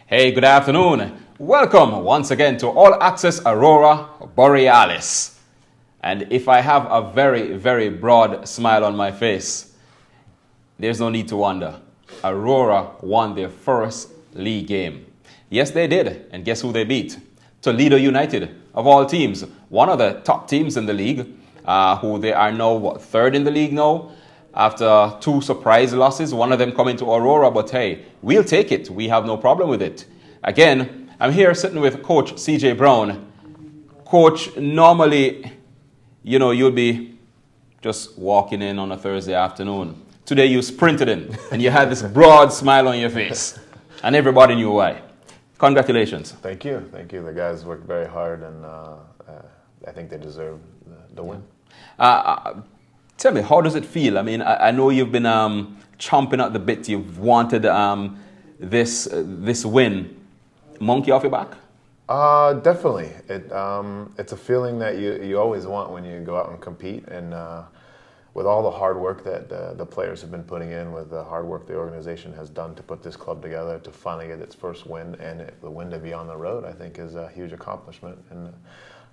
Hey, good afternoon. Welcome once again to All Access Aurora Borealis. And if I have a very, very broad smile on my face, there's no need to wonder. Aurora won their first league game. Yes, they did. And guess who they beat? Toledo United, of all teams. One of the top teams in the league, who they are now, third in the league now, after two surprise losses, one of them coming to Aurora, but hey, we'll take it. We have no problem with it. Again, I'm here sitting with Coach CJ Brown. Coach, normally, you'll be just walking in on a Thursday afternoon. Today you sprinted in, and you had this broad smile on your face, and everybody knew why. Congratulations. Thank you. The guys worked very hard, and I think they deserve the win. Tell me, how does it feel? I mean, I know you've been chomping at the bit. You've wanted this win. Monkey off your back? Definitely. It's a feeling that you always want when you go out and compete. And with all the hard work that the players have been putting in, with the hard work the organization has done to put this club together, to finally get its first win, and the win to be on the road, I think is a huge accomplishment. And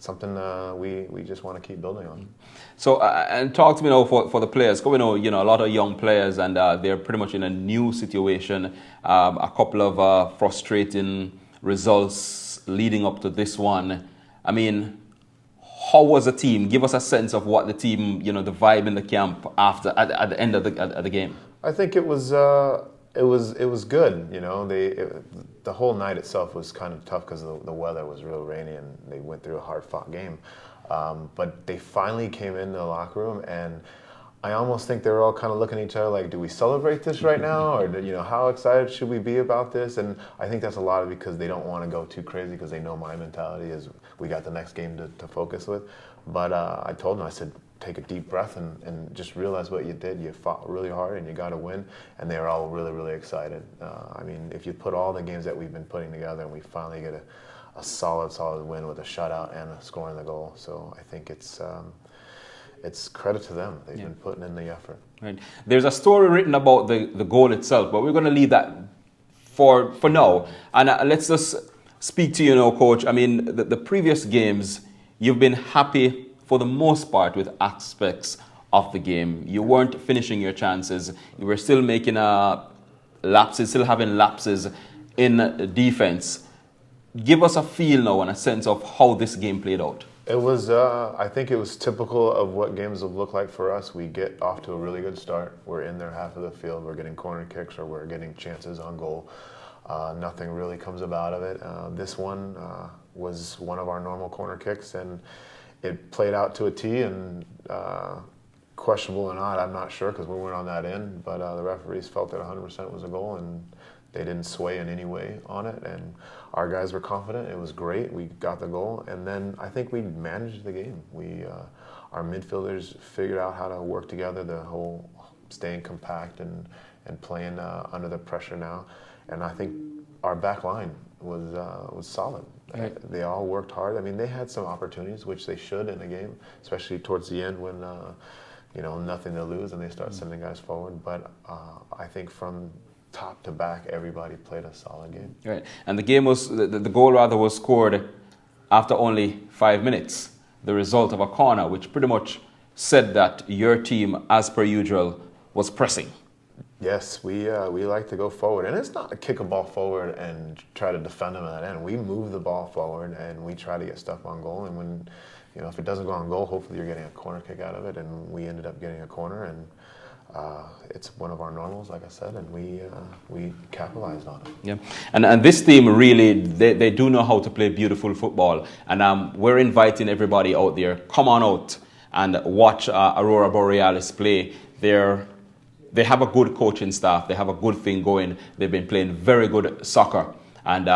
something we just want to keep building on. So, and talk to me now for the players. Because we know, a lot of young players, and they're pretty much in a new situation. A couple of frustrating results leading up to this one. I mean, how was the team? Give us a sense of what the team, the vibe in the camp at the end of the game. I think it was good. The whole night itself was kind of tough because the weather was real rainy and they went through a hard-fought game. But they finally came into the locker room, and I almost think they were all kind of looking at each other like, do we celebrate this right now? Or, how excited should we be about this? And I think that's a lot of because they don't want to go too crazy, because they know my mentality is we got the next game to focus with. But I told them, I said, take a deep breath and just realize what you did. You fought really hard and you got to win. And they were all really, really excited. If you put all the games that we've been putting together and we finally get a solid win with a shutout and scoring the goal. So I think it's credit to them. They've been putting in the effort. Right. There's a story written about the goal itself, but we're going to leave that for now. And let's just speak to you now, Coach. I mean, the previous games, you've been happy for the most part with aspects of the game. You weren't finishing your chances. You were still making lapses, still having lapses in defense. Give us a feel now and a sense of how this game played out. It was, I think it was typical of what games will look like for us. We get off to a really good start. We're in their half of the field. We're getting corner kicks or we're getting chances on goal. Nothing really comes about of it. This one was one of our normal corner kicks, and it played out to a T, and questionable or not, I'm not sure because we weren't on that end, but the referees felt that 100% was a goal, and they didn't sway in any way on it, and our guys were confident. It was great. We got the goal, and then I think we managed the game. Our midfielders figured out how to work together, the whole staying compact and playing under the pressure now, and I think our back line was solid. Right. They all worked hard. I mean, they had some opportunities, which they should in the game, especially towards the end when nothing to lose and they start sending guys forward. But I think from top to back, everybody played a solid game. Right, and the game was the goal was scored after only 5 minutes. The result of a corner, which pretty much said that your team, as per usual, was pressing. Yes, we like to go forward, and it's not to kick a ball forward and try to defend them at that end. We move the ball forward and we try to get stuff on goal. And when if it doesn't go on goal, hopefully you're getting a corner kick out of it. And we ended up getting a corner, and it's one of our normals, like I said, and we capitalized on it. Yeah, and this team really they do know how to play beautiful football, and we're inviting everybody out there, come on out and watch Aurora Borealis play. They have a good coaching staff. They have a good thing going. They've been playing very good soccer, and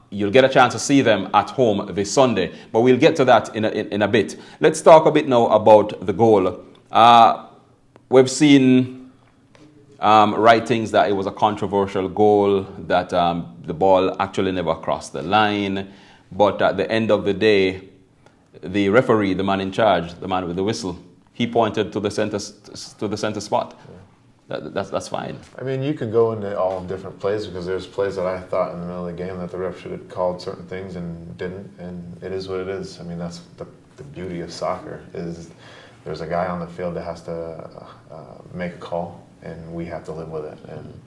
you'll get a chance to see them at home this Sunday. But we'll get to that in a bit. Let's talk a bit now about the goal. We've seen writings that it was a controversial goal, that the ball actually never crossed the line. But at the end of the day, the referee, the man in charge, the man with the whistle, he pointed to the center spot. that's fine. I mean, you can go into all different plays because there's plays that I thought in the middle of the game that the ref should have called certain things and didn't, and it is what it is. I mean, that's the beauty of soccer is there's a guy on the field that has to make a call, and we have to live with it. And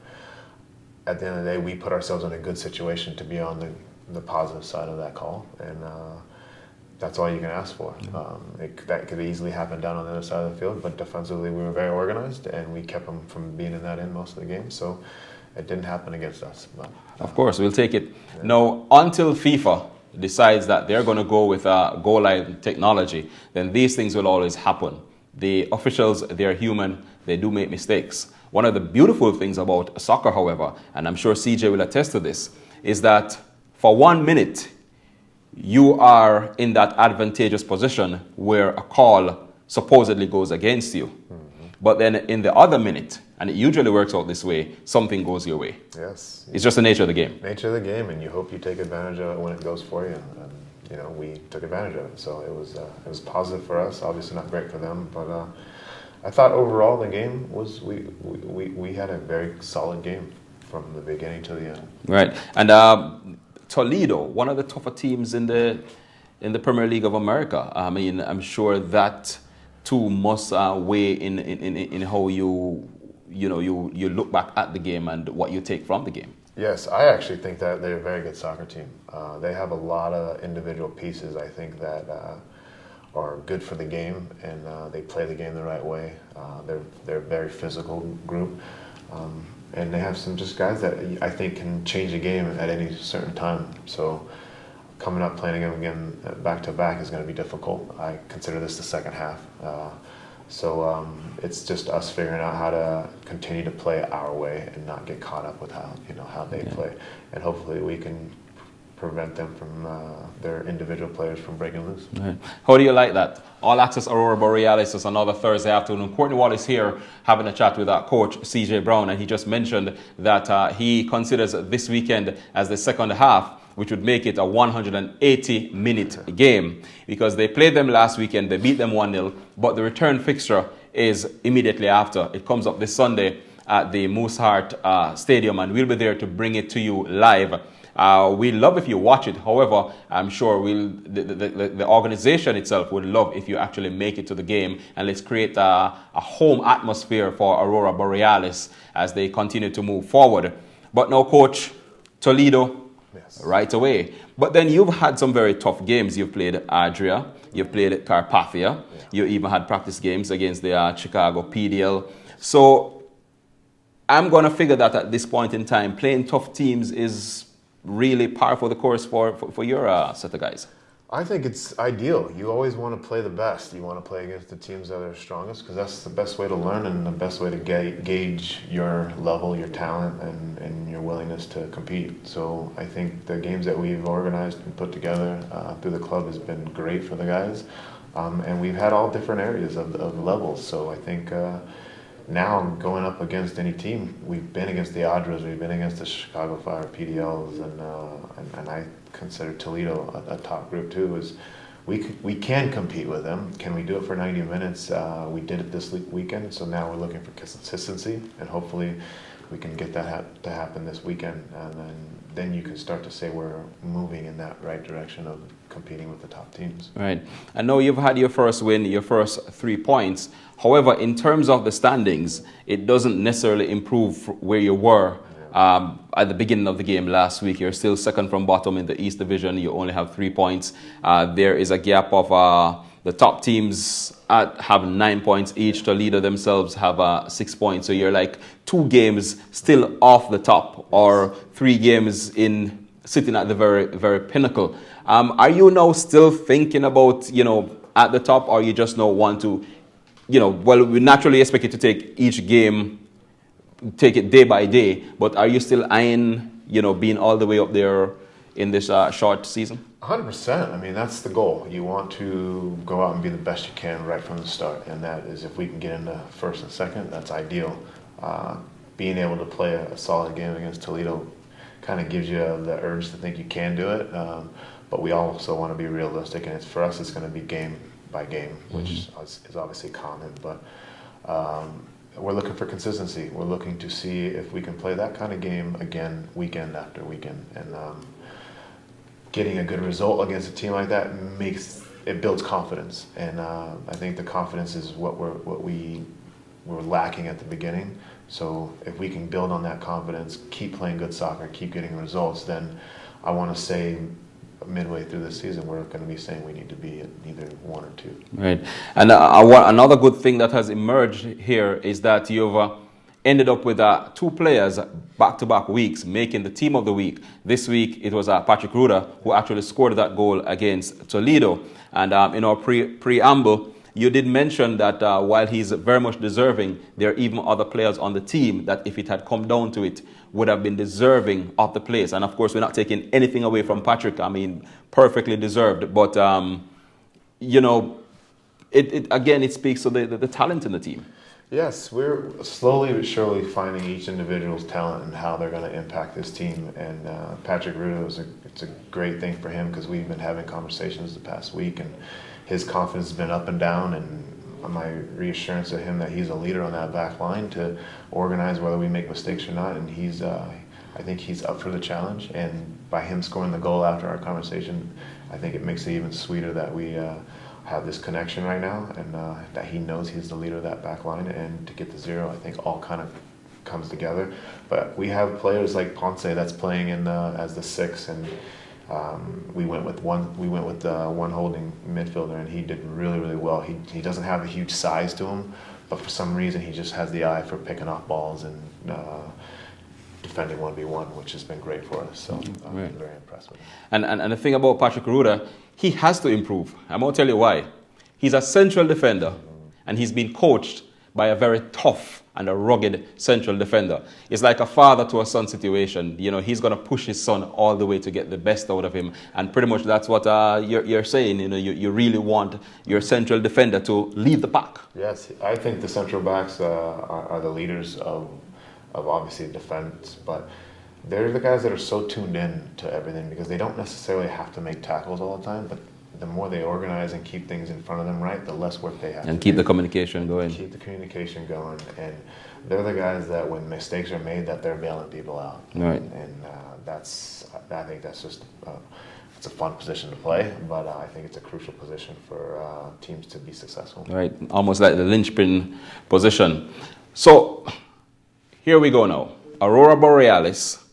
at the end of the day, we put ourselves in a good situation to be on the positive side of that call, and that's all you can ask for. That could easily happen down on the other side of the field, but defensively we were very organized, and we kept them from being in that end most of the game, so it didn't happen against us. But, of course, we'll take it. Yeah. Now, until FIFA decides that they're going to go with goal line technology, then these things will always happen. The officials, they're human, they do make mistakes. One of the beautiful things about soccer, however, and I'm sure CJ will attest to this, is that for 1 minute, you are in that advantageous position where a call supposedly goes against you. But then in the other minute, and it usually works out this way, something goes your way. Yes. It's just the nature of the game. Nature of the game, and you hope you take advantage of it when it goes for you. And, you know, we took advantage of it, so it was positive for us. Obviously not great for them, but I thought overall the game was we had a very solid game from the beginning to the end. Right, and Toledo, one of the tougher teams in the Premier League of America. I mean, I'm sure that too must weigh in how you look back at the game and what you take from the game. Yes, I actually think that they're a very good soccer team. They have a lot of individual pieces, I think, that are good for the game, and they play the game the right way. They're a very physical group. And they have some just guys that I think can change a game at any certain time. So coming up playing them again back to back is going to be difficult. I consider this the second half. So it's just us figuring out how to continue to play our way and not get caught up with how they play. And hopefully we can prevent them from their individual players from breaking loose. Right. How do you like that? All Access Aurora Borealis is another Thursday afternoon. Courtney Wallace here having a chat with our coach, CJ Brown, and he just mentioned that he considers this weekend as the second half, which would make it a 180-minute game, because they played them last weekend, they beat them 1-0, but the return fixture is immediately after. It comes up this Sunday at the Mooseheart Stadium, and we'll be there to bring it to you live. We love if you watch it. However, I'm sure the organization itself would love if you actually make it to the game, and let's create a home atmosphere for Aurora Borealis as they continue to move forward. But now, Coach, Toledo, yes, right away. But then you've had some very tough games. You've played Adria, you've played Carpathia, you even had practice games against the Chicago PDL. So I'm going to figure that at this point in time, playing tough teams is really par for the course for your set of guys. I think it's ideal. You always want to play the best. You want to play against the teams that are strongest, because that's the best way to learn and the best way to gauge your level, your talent, and your willingness to compete. So I think the games that we've organized and put together through the club has been great for the guys. And we've had all different areas of levels. So I think now going up against any team, we've been against the Adras, we've been against the Chicago Fire PDLs, and I consider Toledo a top group too. Is we can compete with them. Can we do it for 90 minutes? We did it this weekend, so now we're looking for consistency, and hopefully we can get that to happen this weekend, and then you can start to say we're moving in that right direction of competing with the top teams. Right. I know you've had your first win, your first 3 points. However, in terms of the standings, it doesn't necessarily improve where you were at the beginning of the game last week. You're still second from bottom in the East Division. You only have 3 points. There is a gap of the top teams have 9 points each. Toledo themselves have 6 points. So you're like 2 games still off the top, or 3 games in sitting at the very, very pinnacle. Are you now still thinking about, at the top, or you just now want to, well, we naturally expect you to take each game, take it day by day, but are you still eyeing, being all the way up there in this short season? 100%. I mean, that's the goal. You want to go out and be the best you can right from the start, and that is, if we can get into first and second, that's ideal. Being able to play a solid game against Toledo kind of gives you the urge to think you can do it, but we also want to be realistic, and for us it's going to be game by game, which is obviously common, but we're looking for consistency. We're looking to see if we can play that kind of game again, weekend after weekend. And getting a good result against a team like that builds confidence. And I think the confidence is what we were lacking at the beginning. So if we can build on that confidence, keep playing good soccer, keep getting results, then I want to say midway through the season, we're going to be saying we need to be at either 1 or 2. Right. And another good thing that has emerged here is that you've ended up with 2 players back-to-back weeks making the team of the week. This week, it was Patrick Ruda who actually scored that goal against Toledo. And in our preamble, you did mention that while he's very much deserving, there are even other players on the team that if it had come down to it, would have been deserving of the place. And of course, we're not taking anything away from Patrick. I mean, perfectly deserved. But, you know, it speaks to the talent in the team. Yes, we're slowly but surely finding each individual's talent and how they're going to impact this team. And Patrick Ruda, it's a great thing for him because we've been having conversations the past week, and his confidence has been up and down, and my reassurance to him that he's a leader on that back line to organize whether we make mistakes or not. And I think he's up for the challenge. And by him scoring the goal after our conversation, I think it makes it even sweeter that we have this connection right now, and that he knows he's the leader of that back line. And to get to 0, I think all kind of comes together. But we have players like Ponce that's playing in as the 6, and we went with one holding midfielder, and he did really, really well. He doesn't have a huge size to him, but for some reason he just has the eye for picking off balls and defending 1v1, which has been great for us. So I'm very impressed with him. And the thing about Patrick Ruda, he has to improve. I'm going to tell you why. He's a central defender, and he's been coached by a very tough and a rugged central defender. It's like a father to a son situation. You know, he's going to push his son all the way to get the best out of him. And pretty much that's what you're saying. You know, you really want your central defender to lead the pack. Yes, I think the central backs are the leaders of obviously defense, but they're the guys that are so tuned in to everything because they don't necessarily have to make tackles all the time, but the more they organize and keep things in front of them right, the less work they have and keep the communication going. Keep the communication going, and they're the guys that when mistakes are made, that they're bailing people out. Right. And I think that's just it's a fun position to play, but I think it's a crucial position for teams to be successful. Right, almost like the linchpin position. So here we go now. Aurora Borealis,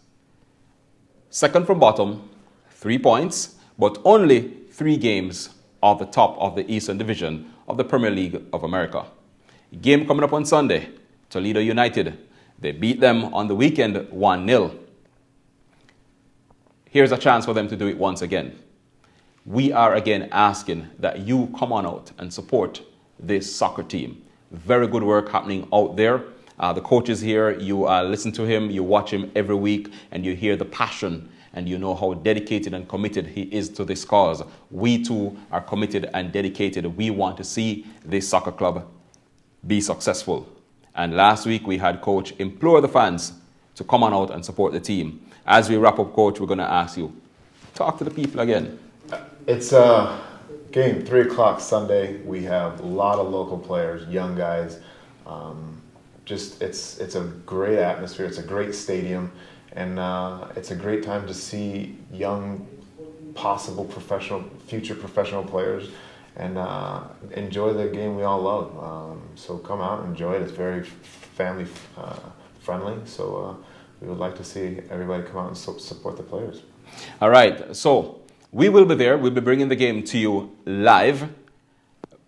second from bottom, 3 points, but only 3 games off the top of the Eastern Division of the Premier League of America. Game coming up on Sunday, Toledo United. They beat them on the weekend 1-0. Here's a chance for them to do it once again. We are again asking that you come on out and support this soccer team. Very good work happening out there. The coach is here. You listen to him, you watch him every week, and you hear the passion, and you know how dedicated and committed he is to this cause. We too are committed and dedicated. We want to see this soccer club be successful. And last week we had Coach implore the fans to come on out and support the team. As we wrap up, Coach, we're going to ask you, talk to the people again. It's game 3 o'clock Sunday. We have a lot of local players, young guys. It's a great atmosphere. It's a great stadium, and it's a great time to see young, possible future professional players, and enjoy the game we all love. So come out and enjoy it. It's very family friendly. So we would like to see everybody come out and support the players. All right. So we will be there. We'll be bringing the game to you live,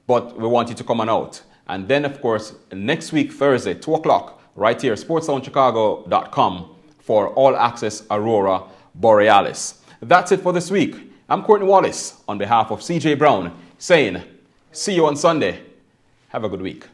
but we want you to come on out. And then, of course, next week, Thursday, 2 o'clock, right here, sportsoundchicago.com for All Access Aurora Borealis. That's it for this week. I'm Courtney Wallace on behalf of CJ Brown saying, see you on Sunday. Have a good week.